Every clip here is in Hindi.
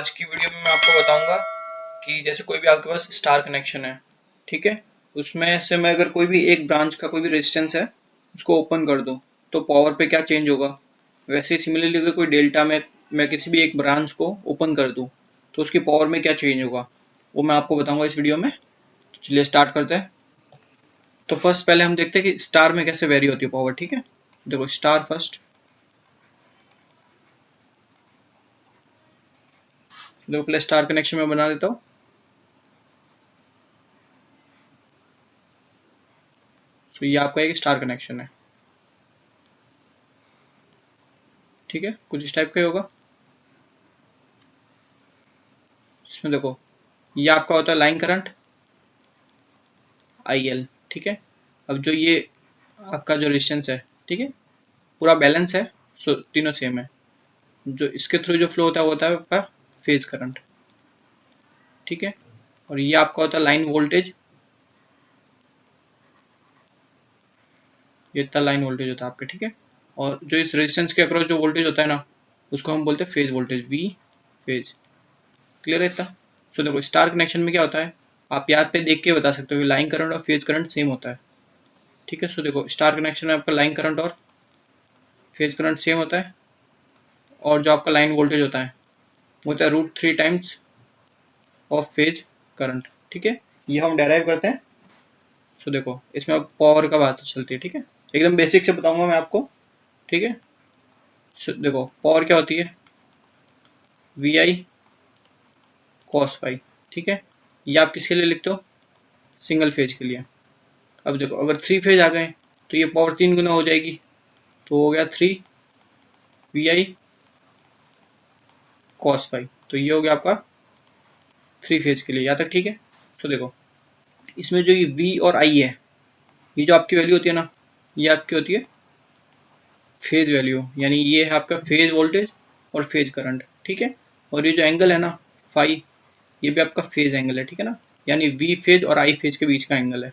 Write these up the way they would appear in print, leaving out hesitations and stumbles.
आज की वीडियो में मैं आपको बताऊंगा कि जैसे कोई भी आपके पास स्टार कनेक्शन है, ठीक है, उसमें से मैं अगर कोई भी एक ब्रांच का कोई भी रेजिस्टेंस है उसको ओपन कर दूं तो पावर पे क्या चेंज होगा। वैसे ही सिमिलरली अगर कोई डेल्टा में मैं किसी भी एक ब्रांच को ओपन कर दूं तो उसकी पावर में क्या चेंज होगा, वो मैं आपको बताऊंगा इस वीडियो में। तो चलिए स्टार्ट करते हैं। तो फर्स्ट पहले हम देखते हैं कि स्टार में कैसे वेरी होती है पावर। ठीक है, देखो स्टार फर्स्ट, देखो पहले स्टार कनेक्शन में बना देता हूँ। तो ये आपका एक स्टार कनेक्शन है, ठीक है, कुछ इस टाइप का ही होगा। इसमें देखो ये आपका होता है लाइन करंट IL, ठीक है। अब जो ये आपका जो रेजिस्टेंस है, ठीक है, पूरा बैलेंस है, सो तीनों सेम है। जो इसके थ्रू जो फ्लो होता है वो होता है आपका फेज करंट, ठीक है। और ये आपका होता है लाइन वोल्टेज, ये इतना लाइन वोल्टेज होता है आपके, ठीक है। और जो इस रेजिस्टेंस के अक्रॉस जो वोल्टेज होता है ना, उसको हम बोलते हैं phase voltage, V phase. Clear है इतना। सो देखो स्टार कनेक्शन में क्या होता है, आप याद पे देख के बता सकते हो कि लाइन करंट और फेज करंट सेम होता है, ठीक है। सो देखो स्टार कनेक्शन में आपका लाइन करंट और फेज करंट सेम होता है, और जो आपका लाइन वोल्टेज होता है वो होता है √3 टाइम्स ऑफ फेज करंट, ठीक है। ये हम डेराइव करते हैं। सो देखो इसमें अब पावर का बात चलती है, ठीक है, एकदम बेसिक से बताऊंगा मैं आपको, ठीक है। सो देखो पावर क्या होती है, VI cos फाई, ठीक है। ये आप किसके लिए लिखते हो, सिंगल फेज के लिए। अब देखो अगर 3 फेज आ गए तो ये पावर 3 गुना हो जाएगी, तो हो गया 3 VI cos फाई। तो ये हो गया आपका 3 फेज के लिए, यहाँ तक ठीक है। तो देखो इसमें जो ये V और I है, ये जो आपकी वैल्यू होती है ना, ये आपकी होती है फेज वैल्यू, यानी ये है आपका फेज वोल्टेज और फेज करंट, ठीक है। और ये जो एंगल है ना फाई, ये भी आपका फेज एंगल है, ठीक है ना, यानी V फेज और I फेज के बीच का एंगल है।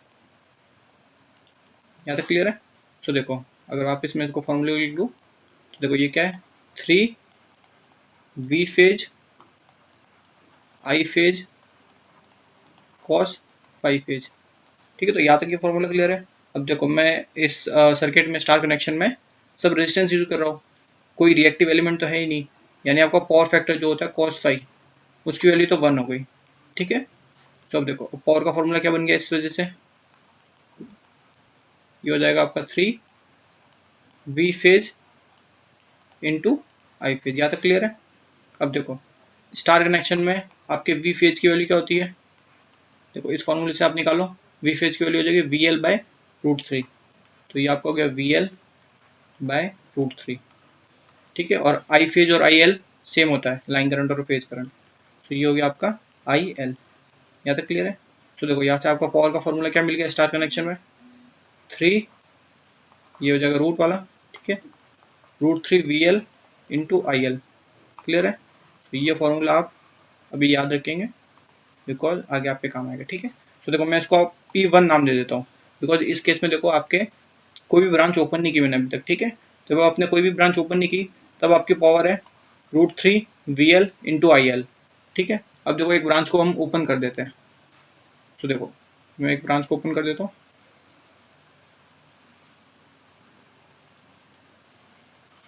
यहाँ तक क्लियर है। सो देखो अगर वापस मैं इसको फॉर्मूले लिख दूँ तो देखो ये क्या है, 3 V phase I phase cos phi phase, ठीक है। तो यहाँ तक ये फॉर्मूला क्लियर है। अब देखो मैं इस सर्किट में स्टार कनेक्शन में सब रेजिस्टेंस यूज कर रहा हूँ, कोई रिएक्टिव एलिमेंट तो है ही नहीं, यानी आपका पावर फैक्टर जो होता है cos फाई, उसकी वैल्यू तो 1 हो गई, ठीक है। तो अब देखो पावर का फॉर्मूला क्या बन गया इस वजह से, ये हो जाएगा आपका 3 V phase into I phase. यहाँ तक क्लियर है। अब देखो स्टार कनेक्शन में आपके V फेज की वैल्यू क्या होती है, देखो इस फॉर्मूले से आप निकालो, V फेज की वैल्यू हो जाएगी VL/√3। तो ये आपका हो गया VL/√3, ठीक है। और I फेज और IL सेम होता है, लाइन करंट और फेज करंट। तो ये हो गया आपका IL। यहाँ तक क्लियर है। तो देखो यहाँ से आपका पावर का फॉर्मूला क्या मिल गया स्टार कनेक्शन में, 3, ये हो जाएगा रूट वाला, ठीक है, √3 VL इंटू IL। क्लियर है। तो ये फॉर्मूला आप अभी याद रखेंगे, बिकॉज आगे आपके काम आएगा, ठीक है। तो देखो मैं इसको P1 नाम दे देता हूँ, बिकॉज इस केस में देखो आपके कोई भी ब्रांच ओपन नहीं की मैंने अभी तक, ठीक है। जब आपने कोई भी ब्रांच ओपन नहीं की तब आपकी पावर है √3 VL इंटू IL, ठीक है। अब देखो एक ब्रांच को हम ओपन कर देते हैं। तो देखो मैं एक ब्रांच को ओपन कर देता हूँ।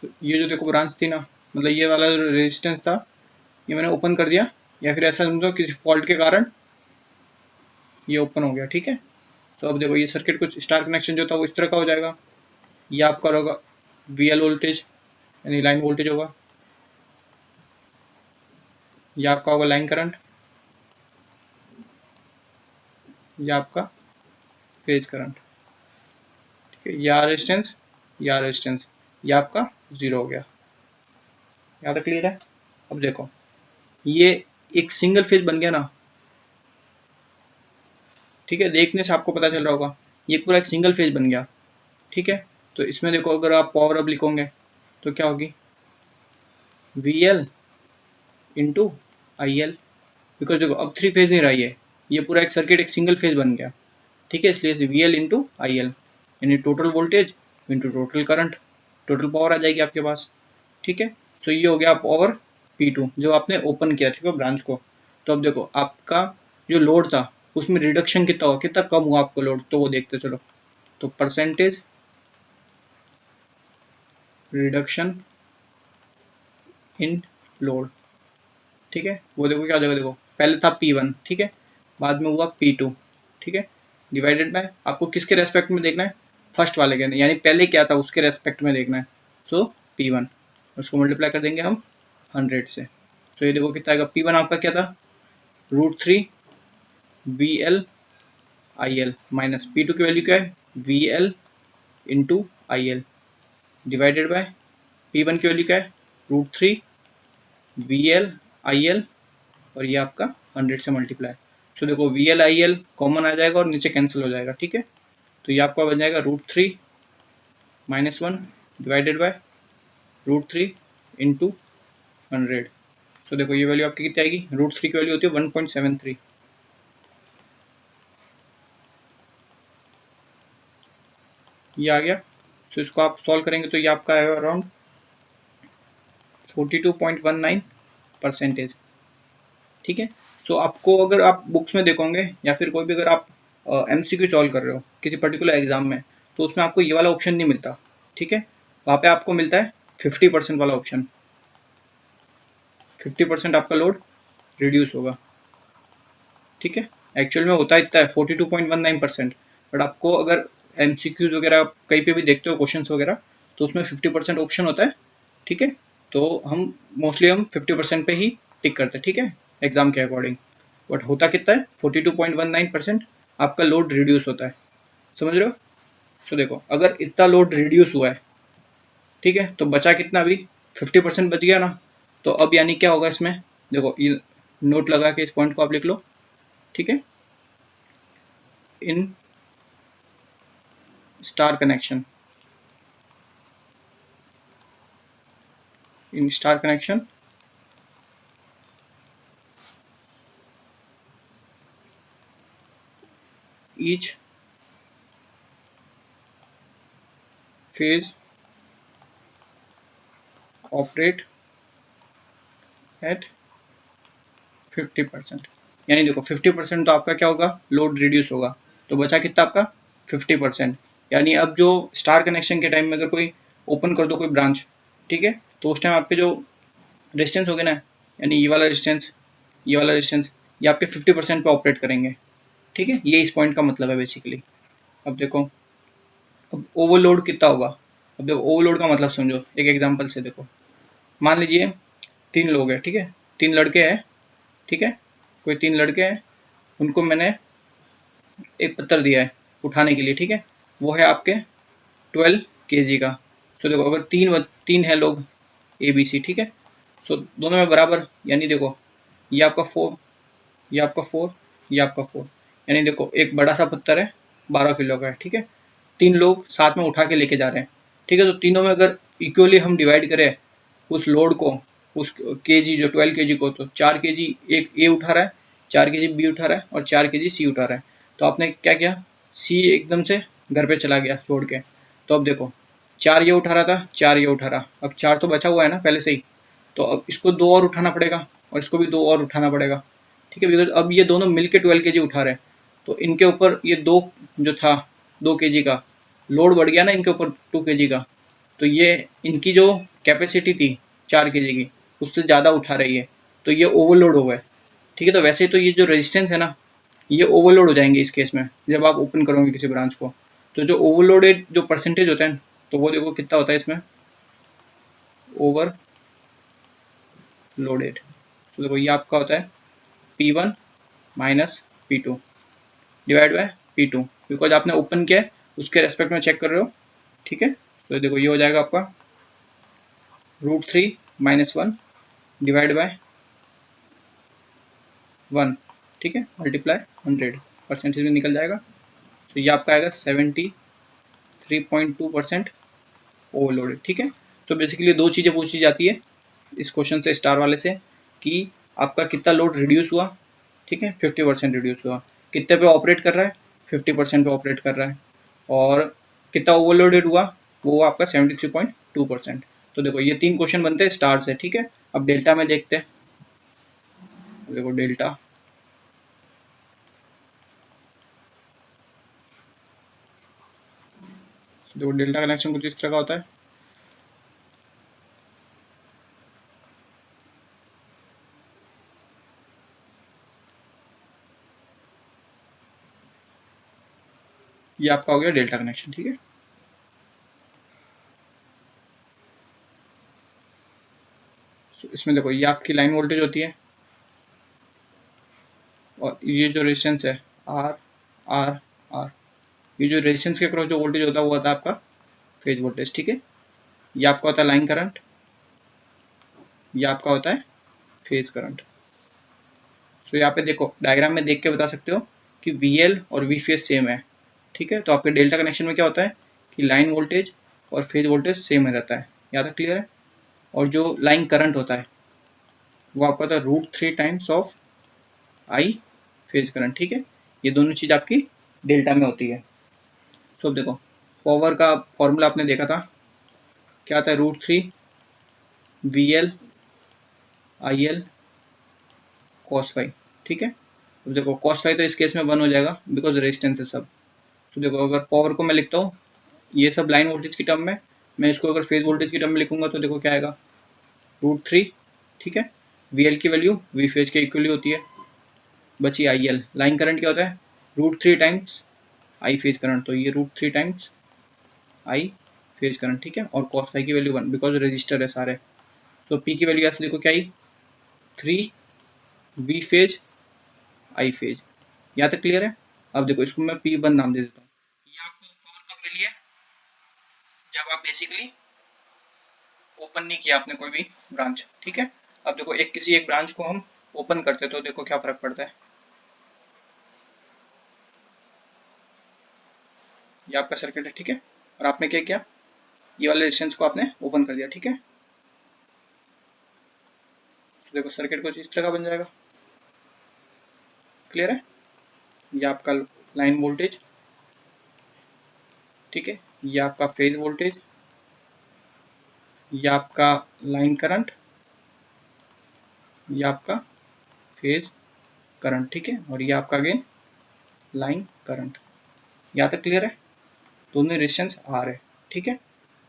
तो ये जो देखो ब्रांच थी ना, मतलब ये वाला जो रेजिस्टेंस था, ये मैंने ओपन कर दिया, या फिर ऐसा समझो किसी फॉल्ट के कारण ये ओपन हो गया, ठीक है। तो अब देखो ये सर्किट कुछ स्टार कनेक्शन जो था वो इस तरह का हो जाएगा। ये आपका होगा VL वोल्टेज, यानी लाइन वोल्टेज होगा, ये आपका होगा लाइन करंट, ये आपका फेज करंट, ठीक है। या रेजिस्टेंस, या रेजिस्टेंस, ये आपका 0 हो गया। यहाँ तक क्लियर है। अब देखो ये एक सिंगल फेज बन गया ना, ठीक है, देखने से आपको पता चल रहा होगा ये पूरा एक सिंगल फेज बन गया, ठीक है। तो इसमें देखो अगर आप पावर अब लिखोगे तो क्या होगी, VL इंटू IL, बिकॉज देखो अब 3 फेज नहीं रहा, ये पूरा एक सर्किट एक सिंगल फेज बन गया, ठीक है। इसलिए VL इंटू IL, यानी total voltage into total current, total power आ जाएगी आपके पास, ठीक है। सो ये हो गया पावर P2 जब आपने ओपन किया ठीक है ब्रांच को, तो अब देखो आपका जो लोड था उसमें रिडक्शन कितना हुआ, कितना कम हुआ आपको लोड, तो वो देखते चलो। तो परसेंटेज रिडक्शन इन लोड, ठीक है, वो देखो क्या हो जाएगा, देखो पहले था P1 ठीक है, बाद में हुआ P2 ठीक है, डिवाइडेड बाय आपको किसके रेस्पेक्ट में देखना है, फर्स्ट वाले के, यानी पहले क्या था उसके रेस्पेक्ट में देखना है। सो P1 उसको मल्टीप्लाई कर देंगे हम 100 से। तो ये देखो कितना आएगा, P1 आपका क्या था √3 VL IL माइनस P2 की वैल्यू क्या है VL into IL divided by P1 की वैल्यू क्या है √3 VL IL और ये आपका 100 से मल्टीप्लाई। सो देखो VL IL कॉमन आ जाएगा और नीचे कैंसिल हो जाएगा ठीक है, तो ये आपका बन जाएगा √3 -1 डिवाइडेड बाय √3 इंटू 100। सो देखो ये वैल्यू आपकी कितनी आएगी, √3 की वैल्यू होती है 1.73, ये आ गया। सो इसको आप सॉल्व करेंगे तो ये आपका आएगा अराउंड 42.19%। ठीक है, सो आपको अगर आप बुक्स में देखोगे या फिर कोई भी अगर आप MCQ सॉल्व कर रहे हो किसी पर्टिकुलर एग्जाम में, तो उसमें आपको ये वाला ऑप्शन नहीं मिलता ठीक है, वहाँ पे आपको मिलता है 50% वाला ऑप्शन, 50% आपका लोड रिड्यूस होगा ठीक है। एक्चुअल में होता इतना है 42.19%, बट आपको अगर MCQs वगैरह आप कहीं पे भी देखते हो क्वेश्चंस वगैरह, तो उसमें 50% ऑप्शन होता है ठीक है, तो हम मोस्टली हम 50% पे ही टिक करते हैं ठीक है एग्जाम के अकॉर्डिंग, बट होता कितना है 42.19% आपका लोड रिड्यूस होता है, समझ रहे हो। तो देखो अगर इतना लोड रिड्यूस हुआ है ठीक है, तो बचा कितना, अभी 50% बच गया ना, तो अब यानी क्या होगा इसमें, देखो ये नोट लगा के इस पॉइंट को आप लिख लो ठीक है। In star connection, in star connection each phase operate at 50%, यानी देखो 50% तो आपका क्या होगा, लोड रिड्यूस होगा, तो बचा कितना आपका 50%। यानी अब जो स्टार कनेक्शन के टाइम में अगर कोई ओपन कर दो कोई ब्रांच ठीक है, तो उस टाइम आपके जो डिस्टेंस हो गए ना, यानी ये वाला डिस्टेंस, ये वाला डिस्टेंस, ये आपके 50% पे ऑपरेट करेंगे ठीक है, ये इस पॉइंट का मतलब है बेसिकली। अब देखो अब ओवरलोड कितना होगा, अब देखो ओवरलोड का मतलब समझो एक एग्जांपल से, देखो मान लीजिए 3 लोग हैं ठीक है, 3 लड़के हैं ठीक है, कोई 3 लड़के हैं, उनको मैंने एक पत्थर दिया है उठाने के लिए ठीक है, वो है आपके 12 kg का। सो देखो अगर तीन है लोग ABC ठीक है, सो दोनों में बराबर, यानी देखो ये आपका 4, ये आपका 4, ये आपका 4, यानी देखो एक बड़ा सा पत्थर है 12 किलो का है ठीक है, 3 लोग साथ में उठा के लेके जा रहे हैं ठीक है, तो तीनों में अगर इक्वली हम डिवाइड करें उस लोड को, उस केजी जो 12 kg को, तो 4 kg एक A उठा रहा है, 4 kg B उठा रहा है और 4 kg C उठा रहा है, तो आपने क्या किया, C एकदम से घर पे चला गया छोड़ के, तो अब देखो 4 ये उठा रहा था, 4 ये उठा रहा, अब 4 तो बचा हुआ है ना पहले से ही, तो अब इसको 2 और उठाना पड़ेगा और इसको भी 2 और उठाना पड़ेगा ठीक है, बिकॉज अब ये दोनों मिलके 12 kg उठा रहे हैं, तो इनके ऊपर ये 2 जो था 2 kg का लोड बढ़ गया ना इनके ऊपर 2 kg का, तो ये इनकी जो कैपेसिटी थी 4 kg की उससे ज़्यादा उठा रही है, तो ये ओवरलोड हो गए ठीक है। तो वैसे तो ये जो रेजिस्टेंस है ना, ये ओवरलोड हो जाएंगे इस केस में जब आप ओपन करोगे किसी ब्रांच को, तो जो ओवरलोडेड जो परसेंटेज होता है, तो वो देखो कितना होता है इसमें, ओवरलोडेड, तो देखो ये आपका होता है P1 minus P2 divide by P2, because आपने ओपन किया है उसके रेस्पेक्ट में चेक कर रहे हो ठीक है, तो देखो ये हो जाएगा आपका √3 -1 डिवाइड बाय 1 ठीक है, मल्टीप्लाई 100, परसेंटेज में निकल जाएगा, तो ये आपका आएगा 73.2% ओवरलोडेड ठीक है। तो बेसिकली दो चीज़ें पूछी जाती है इस क्वेश्चन से स्टार वाले से, कि आपका कितना लोड रिड्यूस हुआ ठीक है, 50% रिड्यूस हुआ, कितने पे ऑपरेट कर रहा है 50% पे ऑपरेट कर रहा है, और कितना ओवरलोडेड हुआ वो आपका 73.2%। तो देखो ये 3 क्वेश्चन बनते हैं स्टार से ठीक है, अब डेल्टा में देखते हैं, देखो डेल्टा, देखो डेल्टा कनेक्शन कुछ इस तरह का होता है। ये आपका हो गया डेल्टा कनेक्शन, ठीक है। इसमें देखो ये आपकी लाइन वोल्टेज होती है और ये जो रेजिस्टेंस है आर आर आर, ये जो रेजिस्टेंस के अक्रॉस जो वोल्टेज होता है वो होता है आपका फेज वोल्टेज, ठीक है। ये आपका होता है लाइन करंट, ये आपका होता है फेज करंट। तो यहाँ पे देखो डायग्राम में देख के बता सकते हो कि VL और V फेज सेम है, ठीक है। तो आपके डेल्टा कनेक्शन में क्या होता है कि लाइन वोल्टेज और फेज वोल्टेज सेम रहता है, यहाँ तक क्लियर है। और जो लाइन करंट होता है वो आपका होता है √3 times of I phase current, ठीक है। ये दोनों चीज़ आपकी डेल्टा में होती है। सो देखो पावर का फॉर्मूला आपने देखा था, क्या आता है √3 VL IL cos फाई, ठीक है। तो देखो cos फाई तो इस केस में 1 हो जाएगा बिकॉज रेजिस्टेंस है सब। तो देखो अगर पावर को मैं लिखता हूँ ये सब लाइन वोल्टेज की टर्म में, मैं इसको अगर फेज वोल्टेज की टर्म में लिखूंगा तो देखो क्या आएगा √3, ठीक है। VL की वैल्यू V फेज के इक्वली होती है, बची IL। लाइन करंट क्या होता है √3 टाइम्स आई फेज करंट, तो ये √3 टाइम्स आई फेज करंट, ठीक है। और cos फाई की वैल्यू 1 बिकॉज रजिस्टर है सारे। तो P की वैल्यू ऐसे देखो क्या आई 3 V फेज आई फेज, यहाँ तक क्लियर है। अब देखो इसको मैं P1 नाम दे देता हूँ। ये आपको पावर कब मिली है जब आप बेसिकली ओपन नहीं किया आपने कोई भी ब्रांच, ठीक है। अब देखो किसी एक ब्रांच को हम ओपन करते तो देखो क्या फर्क पड़ता है। ये आपका सर्किट है, ठीक है। और आपने क्या किया, ये वाले रेजिस्टेंस को आपने ओपन कर दिया, ठीक है। तो देखो सर्किट कुछ इस तरह का बन जाएगा, क्लियर है। ये आपका लाइन वोल्टेज, ठीक है। ये आपका फेज वोल्टेज, ये आपका लाइन करंट, ये आपका फेज करंट, ठीक है। और ये आपका अगेन लाइन करंट, यहाँ तक क्लियर है। दोनों रेजिस्टेंस आर है, ठीक है।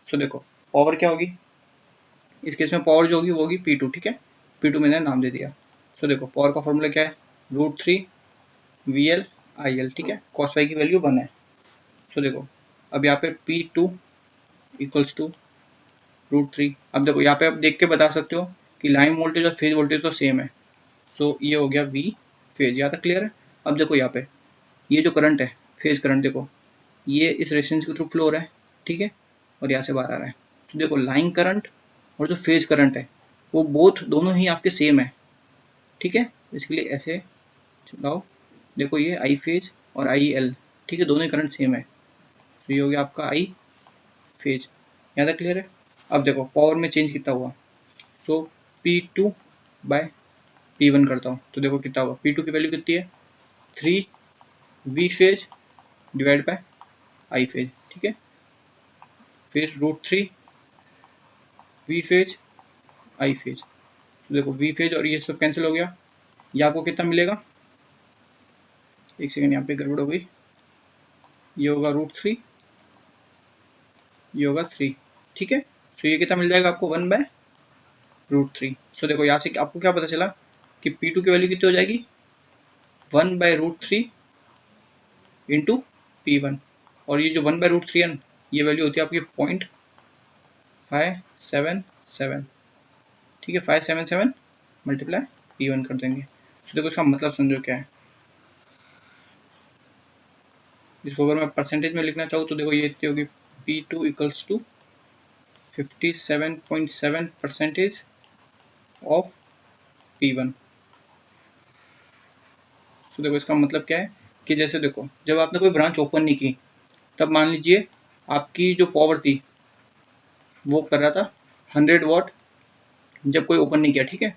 सो देखो पावर क्या होगी इस केस में, पावर जो होगी वो होगी P2, ठीक है। P2 मैंने नाम दे दिया। सो देखो पावर का फॉर्मूला क्या है √3 VL IL, ठीक है। cos फाई की वैल्यू 1 है। सो देखो अब यहाँ पे P2 इक्वल्स टू √3। अब देखो यहाँ पे आप देख के बता सकते हो कि लाइन वोल्टेज और फेज वोल्टेज तो सेम है। सो ये हो गया V फेज, यहाँ तक क्लियर है। अब देखो यहाँ पे ये जो करंट है फेज करंट, देखो ये इस रेजिस्टेंस के थ्रू फ्लो हो रहा है, ठीक है। और यहाँ से बाहर आ रहा है। तो देखो लाइन करंट और जो फेज करंट है वो बोथ दोनों ही आपके सेम है, ठीक है। इसके लिए ऐसे चलाओ, देखो ये आई फेज और IL, ठीक है, दोनों ही करंट सेम है। तो ये हो गया आपका आई फेज, यहाँ तक क्लियर है। अब देखो पावर में चेंज कितना हुआ, सो P2 बाय P1 करता हूँ तो देखो कितना होगा, P2 की वैल्यू कितनी है 3 V phase divide by I phase, ठीक है। फिर √3 V फेज आई फेज, तो देखो V फेज और ये सब कैंसिल हो गया। ये आपको कितना मिलेगा, एक सेकेंड यहाँ पे गड़बड़ हो गई, ये होगा √3, ये होगा 3, ठीक है। सो ये कितना मिल जाएगा आपको 1/√3। सो देखो यहाँ से आपको क्या पता चला कि P2 की वैल्यू कितनी हो जाएगी 1/√3 इंटू P1। और ये जो 1/√3 है ये वैल्यू होती है आपकी 0.577, ठीक है। 577 मल्टीप्लाई P1 कर देंगे। तो देखो इसका मतलब समझो क्या है। इसको अगर मैं परसेंटेज में लिखना चाहूँ तो देखो ये इतनी होगी P2 equals to 57.7% of P1। तो देखो इसका मतलब क्या है कि जैसे देखो जब आपने कोई ब्रांच ओपन नहीं की तब मान लीजिए आपकी जो पावर थी वो कर रहा था 100 वॉट जब कोई ओपन नहीं किया, ठीक है।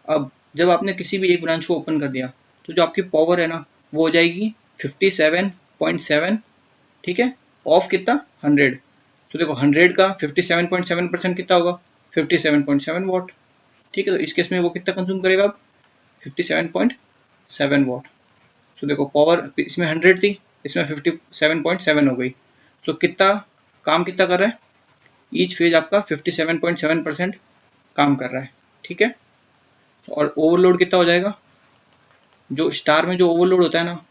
अब जब आपने किसी भी एक ब्रांच को ओपन कर दिया तो जो आपकी पावर है ना वो हो जाएगी 57.7, ठीक है, ऑफ कितना 100। तो देखो 100 का 57.7% कितना होगा 57.7 वॉट, ठीक है, तो इस केस में वो कितना कंज्यूम करेगा अब 57.7 वॉट। सो देखो पावर इसमें 100 थी, इसमें 57.7 हो गई। सो कितना काम कितना कर रहा है, ईच फेज आपका 57.7% काम कर रहा है। ठीक है, और ओवरलोड कितना हो जाएगा, जो स्टार में जो ओवरलोड होता है ना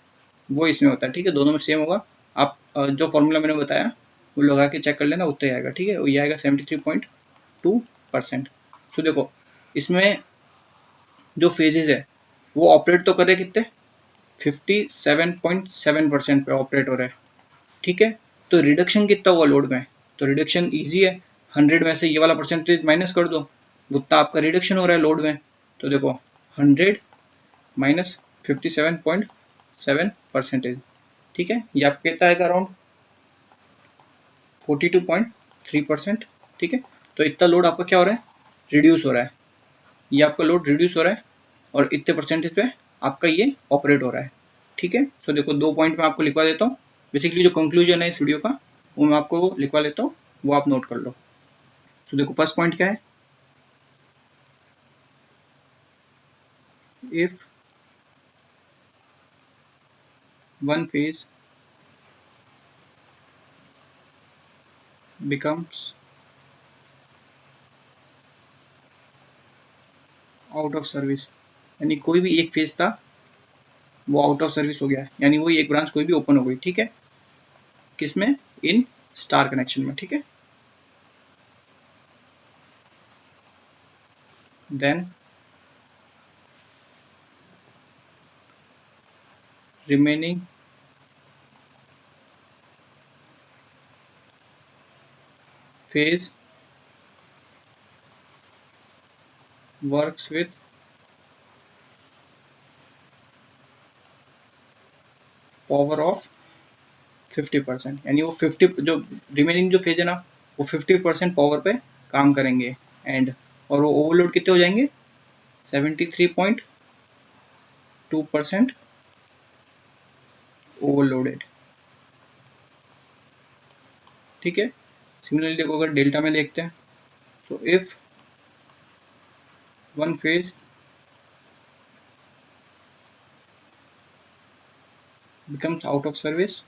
वो इसमें होता है। ठीक है, दोनों में सेम होगा। आप जो फॉर्मूला मैंने बताया वो लगा के चेक कर लेना, उतना ही आएगा। ठीक है, वो ये आएगा 73.2%। सो देखो इसमें जो फेजेस है वो ऑपरेट तो कर रहे कितने 57.7% पे ऑपरेट हो रहा है। ठीक है, तो रिडक्शन कितना हुआ लोड में, तो रिडक्शन इजी है, 100 में से ये वाला परसेंटेज माइनस कर दो, उतना आपका रिडक्शन हो रहा है लोड में। तो देखो 100 माइनस 57.7%। ठीक है, ये आपका कितना आएगा अराउंड 42.3%। ठीक है, तो इतना लोड आपका क्या हो रहा है, रिड्यूस हो रहा है। ये आपका लोड रिड्यूस हो रहा है और इतने परसेंटेज पे आपका ये ऑपरेट हो रहा है। ठीक है, सो देखो 2 पॉइंट मैं आपको लिखवा देता हूँ। बेसिकली जो कंक्लूजन है इस वीडियो का वो मैं आपको लिखवा लेता हूँ, वो आप नोट कर लो। सो देखो फर्स्ट पॉइंट क्या है, if one phase becomes out of service, यानी कोई भी एक फेज था वो आउट ऑफ सर्विस हो गया, यानी वो एक ब्रांच कोई भी ओपन हो गई। ठीक है, किसमें, इन स्टार कनेक्शन में। ठीक है, then remaining phase works with power of 50%, यानी वो 50 जो रिमेनिंग जो फेज है ना वो 50% पावर पे काम करेंगे एंड, और वो ओवरलोड कितने हो जाएंगे 73.2% ओवरलोडेड। ठीक है, सिमिलरली देखो अगर डेल्टा में देखते हैं, so if one phase becomes out of service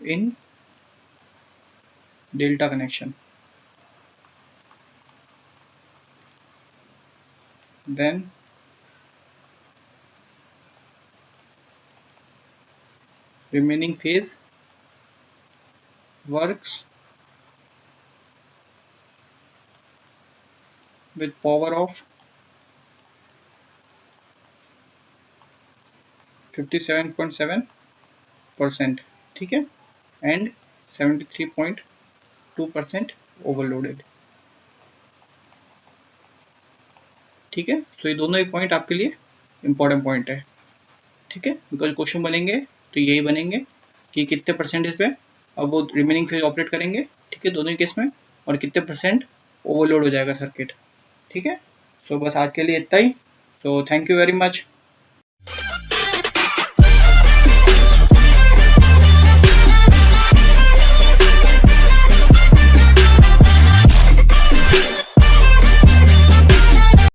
in delta connection, then remaining phase works with power of 57.7%। ठीक है, एंड 73.2% ओवरलोडेड। ठीक है, सो ये दोनों ही पॉइंट आपके लिए इंपॉर्टेंट पॉइंट है। ठीक है, बिकॉज क्वेश्चन बनेंगे तो यही बनेंगे कि कितने परसेंटेज पे अब वो रिमेनिंग फेज ऑपरेट करेंगे। ठीक है, दोनों ही केस में, और कितने परसेंट ओवरलोड हो जाएगा सर्किट। ठीक है, सो बस आज के लिए इतना ही। So thank you very much.